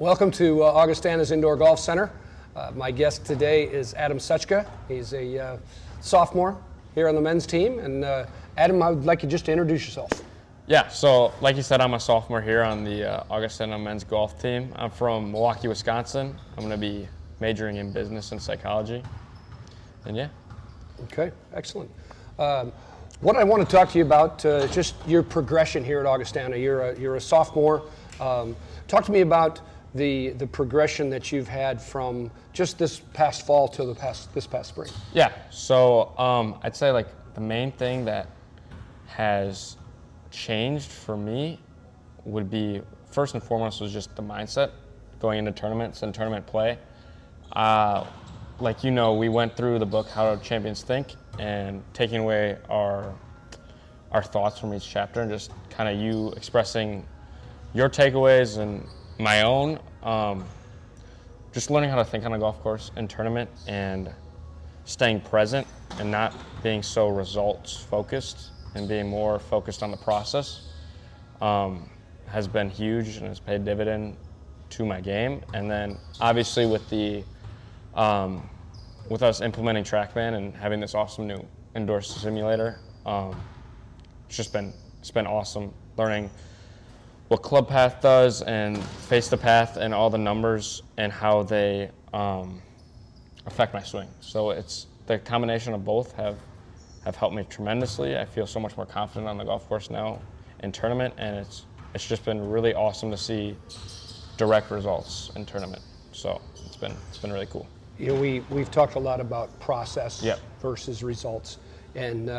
Welcome to Augustana's Indoor Golf Center. My guest today is Adam Soczka. He's a sophomore here on the men's team. And Adam, I would like you just to introduce yourself. Yeah, so like you said, I'm a sophomore here on the Augustana men's golf team. I'm from Milwaukee, Wisconsin. I'm going to be majoring in business and psychology. And yeah. Okay, excellent. What I want to talk to you about is just your progression here at Augustana. You're a sophomore. Talk to me about the progression that you've had from just this past fall to this past spring. Yeah, so I'd say like the main thing that has changed for me would be, first and foremost, was just the mindset going into tournaments and tournament play. Like, you know, we went through the book How Champions Think, and taking away our thoughts from each chapter and just kind of you expressing your takeaways and my own, just learning how to think on a golf course in tournament and staying present and not being so results focused and being more focused on the process has been huge and has paid dividend to my game. And then obviously with with us implementing TrackMan and having this awesome new indoor simulator, it's been awesome learning what club path does and face the path and all the numbers and how they affect my swing. So it's the combination of both have helped me tremendously. I feel so much more confident on the golf course now in tournament, and it's just been really awesome to see direct results in tournament. So it's been really cool. You know, we've talked a lot about process versus results, and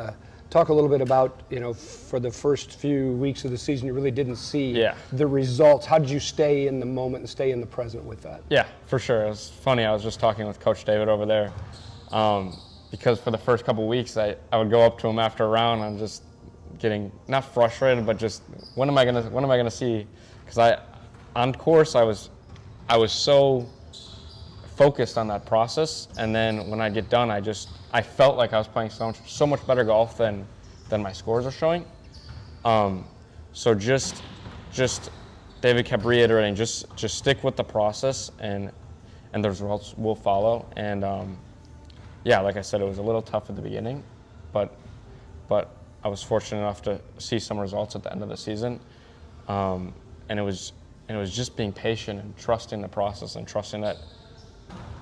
talk a little bit about, you know, for the first few weeks of the season, you really didn't see the results. How did you stay in the moment and stay in the present with that? Yeah, for sure. It was funny. I was just talking with Coach David over there, because for the first couple weeks, I would go up to him after a round. I'm just getting not frustrated, but just when am I gonna see? Because on course, I was so focused on that process, and then when I get done, I felt like I was playing so much better golf than my scores are showing. So just David kept reiterating, just stick with the process, and the results will follow. And yeah, like I said, it was a little tough at the beginning, but I was fortunate enough to see some results at the end of the season. And it was just being patient and trusting the process and trusting that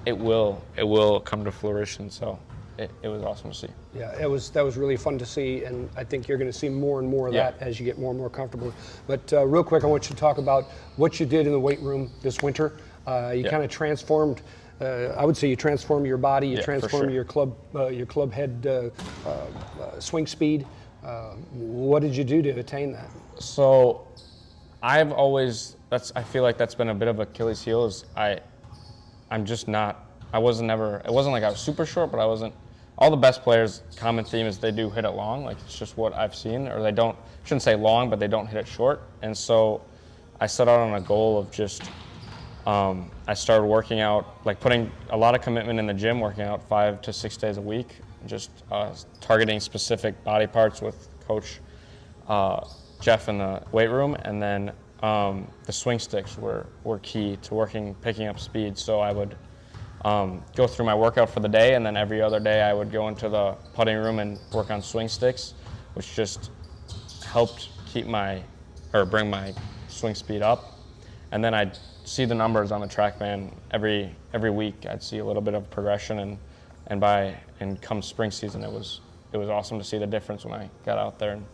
it will come to fruition. So it was awesome to see. Yeah, that was really fun to see, and I think you're going to see more and more of that as you get more and more comfortable. But real quick, I want you to talk about what you did in the weight room this winter. You kind of transformed. I would say you transformed your body. You transformed your club head swing speed. What did you do to attain that? So I feel like that's been a bit of Achilles heel. I'm just not. It wasn't like I was super short, but I wasn't. All the best players, common theme is they do hit it long. Like, it's just what I've seen, or they don't. Shouldn't say long, but they don't hit it short. And so I set out on a goal of just. I started working out, like putting a lot of commitment in the gym, working out 5 to 6 days a week, just targeting specific body parts with Coach Jeff in the weight room, and then the swing sticks were key to picking up speed. So I would go through my workout for the day, and then every other day I would go into the putting room and work on swing sticks, which just helped bring my swing speed up. And then I'd see the numbers on the TrackMan every week. I'd see a little bit of progression, and come spring season, it was awesome to see the difference when I got out there and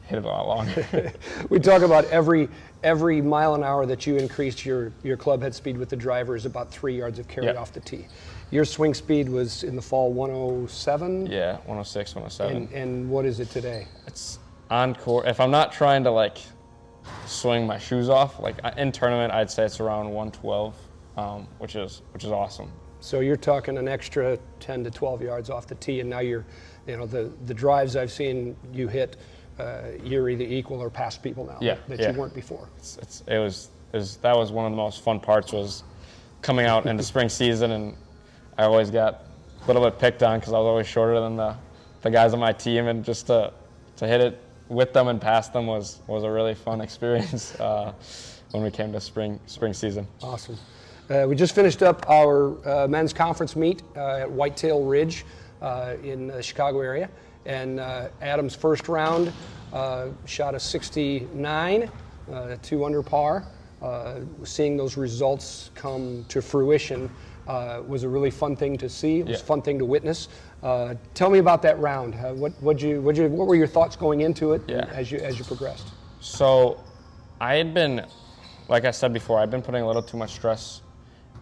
hit it a lot longer. We talk about every mile an hour that you increased your club head speed with the driver is about 3 yards of carry off the tee. Your swing speed was in the fall 107? Yeah, 106, 107. And what is it today? It's on course. If I'm not trying to swing my shoes off, in tournament, I'd say it's around 112, which is awesome. So you're talking an extra 10 to 12 yards off the tee, and now the drives I've seen you hit, you're either equal or past people now that you weren't before. That was one of the most fun parts, was coming out into spring season, and I always got a little bit picked on because I was always shorter than the guys on my team, and just to hit it with them and past them was a really fun experience. when we came to spring season. Awesome. We just finished up our men's conference meet at Whitetail Ridge in the Chicago area, and Adam's first round shot a 69, 2 under par. Seeing those results come to fruition was a really fun thing to see. It was a fun thing to witness. Tell me about that round. What were your thoughts going into it as you progressed? So I had been, like I said before, I've been putting a little too much stress.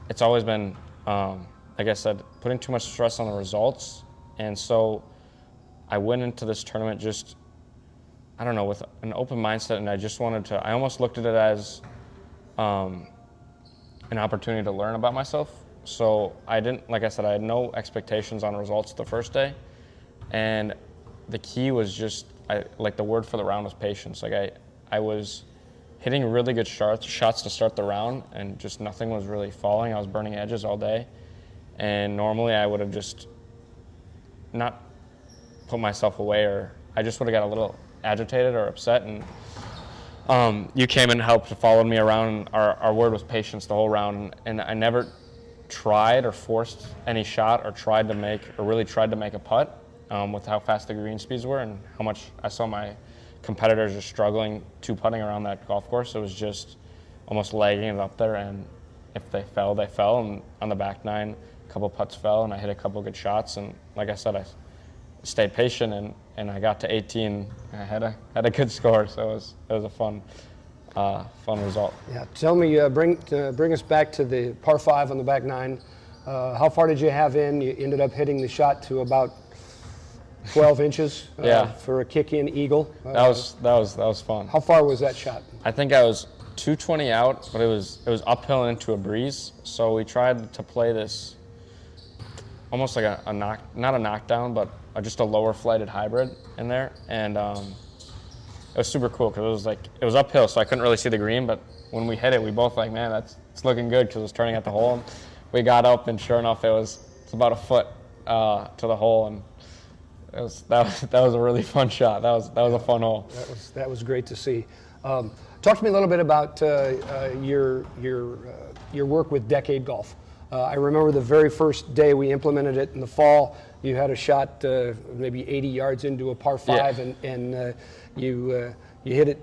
It's always been, like I said, putting too much stress on the results. And so I went into this tournament just, I don't know, with an open mindset, and I just wanted to, I almost looked at it as an opportunity to learn about myself. So I didn't, like I said, I had no expectations on results the first day. And the key was just, like the word for the round was patience. Like I was hitting really good shots to start the round, and just nothing was really falling. I was burning edges all day. And normally I would have just not put myself away, or I just would have got a little agitated or upset. And you came and helped to follow me around. Our word was patience the whole round. And I never tried or forced any shot or really tried to make a putt with how fast the green speeds were and how much I saw my competitors just struggling putting around that golf course. It was just almost lagging it up there, and if they fell, they fell. And on the back nine, a couple putts fell, and I hit a couple good shots. And like I said, I stayed patient, and I got to 18. I had a good score, so it was a fun result. Yeah, tell me, bring us back to the par 5 on the back nine. How far did you have in? You ended up hitting the shot to about 12 inches for a kick-in eagle. That was fun. How far was that shot? I think I was 220 out, but it was uphill and into a breeze. So we tried to play this almost like not a knockdown, but just a lower flighted hybrid in there, and it was super cool because it was uphill, so I couldn't really see the green. But when we hit it, we both like, man, it's looking good because it was turning at the hole. And we got up, and sure enough, it's about a foot to the hole, and that was a really fun shot. That was a fun hole. That was great to see. Talk to me a little bit about your work with Decade Golf. I remember the very first day we implemented it in the fall. You had a shot maybe 80 yards into a par 5, and you hit it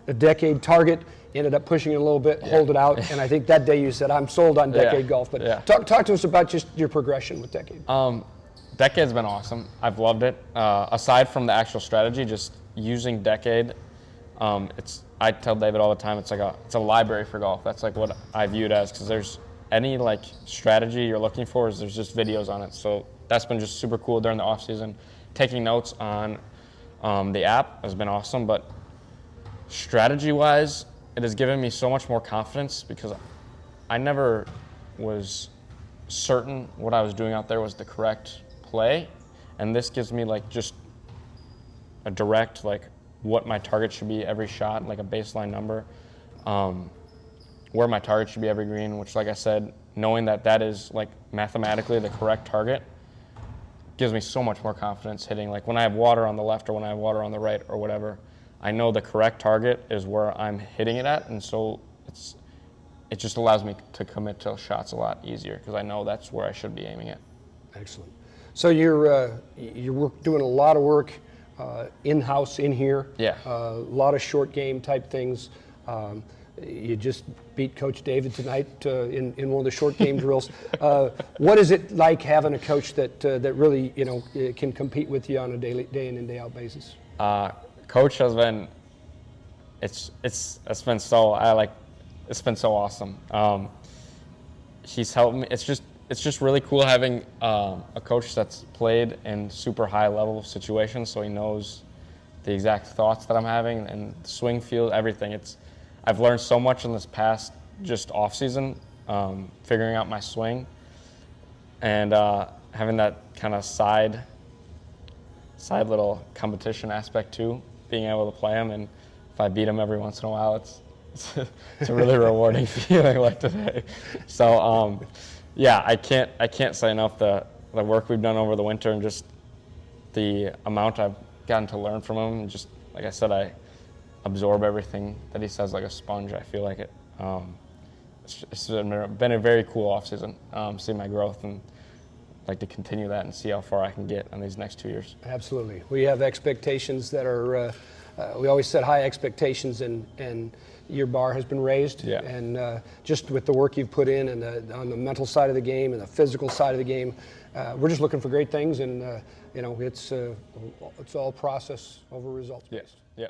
a Decade target. Ended up pushing it a little bit, hold it out, and I think that day you said, "I'm sold on Decade Golf." But talk to us about just your progression with Decade. Decade's been awesome. I've loved it. Aside from the actual strategy, just using Decade, I tell David all the time, it's a library for golf. That's like what I view it as, because there's any like strategy you're looking for, there's just videos on it. So that's been just super cool during the off season. Taking notes on the app has been awesome, but strategy-wise, it has given me so much more confidence because I never was certain what I was doing out there was the correct play, and this gives me like just a direct like what my target should be every shot, like a baseline number, where my target should be every green, which, like I said, knowing that is like mathematically the correct target gives me so much more confidence hitting. Like when I have water on the left or when I have water on the right or whatever, I know the correct target is where I'm hitting it at, and so it just allows me to commit to shots a lot easier because I know that's where I should be aiming at. Excellent. So you're doing a lot of work in-house in here. Yeah. A lot of short game type things. You just beat Coach David tonight in one of the short game drills. What is it like having a coach that really can compete with you on a day in and day out basis? Coach has been it's been so awesome. He's helped me. It's just really cool having a coach that's played in super high level situations, so he knows the exact thoughts that I'm having and swing feel, everything. I've learned so much in this past just off season, figuring out my swing, and having that kind of side little competition aspect too, being able to play him, and if I beat him every once in a while, it's a really rewarding feeling like today. So yeah, I can't say enough the work we've done over the winter and just the amount I've gotten to learn from him. And just like I said, absorb everything that he says like a sponge. I feel like it. It's been a very cool offseason, seeing my growth, and like to continue that and see how far I can get in these next 2 years. Absolutely. We have expectations that are, we always set high expectations, and your bar has been raised. Yeah. And just with the work you've put in and on the mental side of the game and the physical side of the game, we're just looking for great things, and you know, it's all process over results based. Yeah.